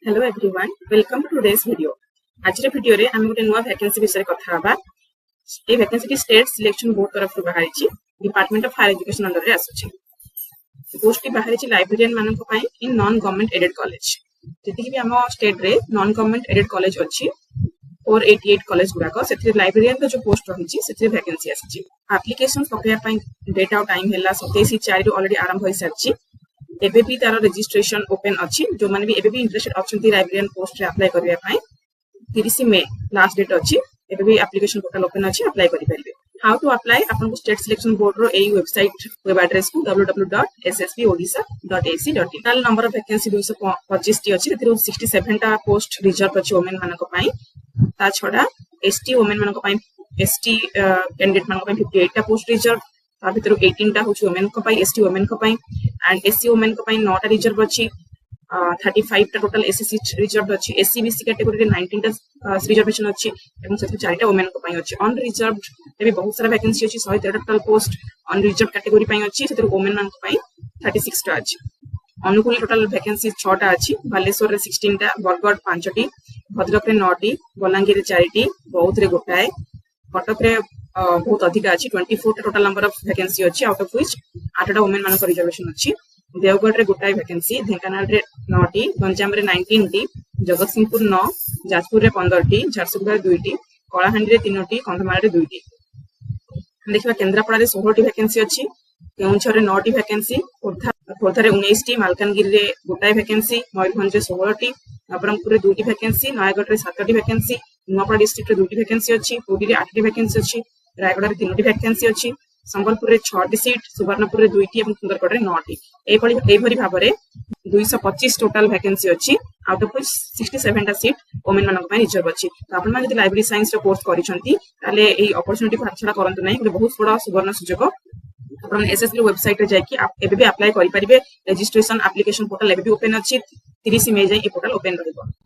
Hello everyone, welcome to today's video. आज वीडियो रे हम गोटे नुआ वैकेंसी विषय कथा हबा। ए वैकेंसी स्टेट सिलेक्शन बोर्ड तरफ बाहरी छि, department of higher education under रे आसुछि। पोस्ट टी बाहरी छि लाइब्रेरियन मानन को पई in non government aided college. जति कि हम स्टेट रे नॉन गवर्नमेंट एडेड कॉलेज अछि 488 कॉलेज गुडा को सेथि लाइब्रेरियन के जो पोस्ट रहि छि सेथि वैकेंसी आछि। एप्लीकेशन पकया पई डेट आउट टाइम हैला 27/4 रो ऑलरेडी आरंभ होई सारछि। एबे भी तार रजिस्ट्रेशन ओपन अछि, जो माने भी एबे भी इंटरेस्टेड अछंती लाइब्रेरियन पोस्ट रे अप्लाई करिया पई 30 मे लास्ट डेट अछि। एबे भी एप्लीकेशन पोर्टल ओपन अछि, अप्लाई करि परिबे। हाउ टू अप्लाई आपन को स्टेट सिलेक्शन बोर्ड रो एई वेबसाइट वेब एड्रेस को www.ssbodisha.ac.in total number of vacancy 225 T अछि, तेरो 67 टा पोस्ट रिजर्व अछि वुमेन मानक पई। ता छडा एसटी वुमेन मानक पई एसटी कैंडिडेट मानक पई 58 टा पोस्ट रिजर्व। ता भितर 18 टा होछि वुमेन को पई, एसटी वुमेन को पई एंड एससी वुमेन को पई 9 टा रिजर्व अछि। 35 टा टोटल एससी सीट रिजर्व अछि। एससी बीसी कैटेगरी रे 19 टा रिजर्वेशन अछि एवं सेति 4 टा वुमेन को पई अछि। अन रिजर्व्ड रे बहुत सारा वैकेंसी अछि, 113 total post unreserved category पई अछि, सेति वुमेन मान को पई 36 टा अछि। अनुकूल टोटल वैकेंसी 6 टा अछि। बालेश्वर रे 16 टा, बरगढ़ 5 टी, भद्रक रे 9 टी, बलांगीर रे 4 टी, बौद्ध रे गोटाए, कटक रे बहुत अधिक अछि 24 टा टोटल नंबर ऑफ वैकेंसी अछि, आउट ऑफ व्हिच 8 टा वुमेन मान को रिजर्वेशन अछि। देवगढ़ रे गोटाए वैकेंसी, ढेंकानाल रे 9 टी, गंजाम रे 19 टी, जगतसिंहपुर 9, जाजपुर रे 15 टी, झारसुगुड़ा रे 2 टी, कलाहांडी रे 3 टी, कंधमाल रे 2 टी। देखिबा केंद्रापड़ा रे 16 टी वैकेंसी अछि, केउंझर रे 9 टी वैकेंसी, खोर्धा रे 19 टी, मालकानगिरी रे गोटाए वैकेंसी, मयूरभंज रे 16 टी, नवरंगपुर रे 2 टी वैकेंसी, नयागढ़ रे 7 टी वैकेंसी, नुआपड़ा डिस्ट्रिक्ट रे 2 टी वैकेंसी अछि, पुरी रे 8 टी वैकेंसी अछि, रायगढ़ रे 3 टी वैकेंसी अछि, संबलपुर रे 6 टी सीट, सुवर्णपुर रे 2 टी एवं सुंदरगढ़ रे 9 टी। एई भरी भाबरे 225 टोटल वैकेंसी अछि, आउट ऑफ व्हिच 67 टा सीट वुमेन मानक पय रिजर्व अछि। तो आपण मान जदि लाइब्रेरी साइंस रो कोर्स करिसंती ताले एई अपॉर्चुनिटी को हातछडा करंतु नै, बहुत बड़ा सुवर्ण सुजोग। आपण एसएसबी वेबसाइट रे जाय कि एबे भी अप्लाई करि परिबे। रजिस्ट्रेशन एप्लीकेशन पोर्टल एबे भी ओपन अछि, 30 मे जाय ए पोर्टल ओपन रहइबो।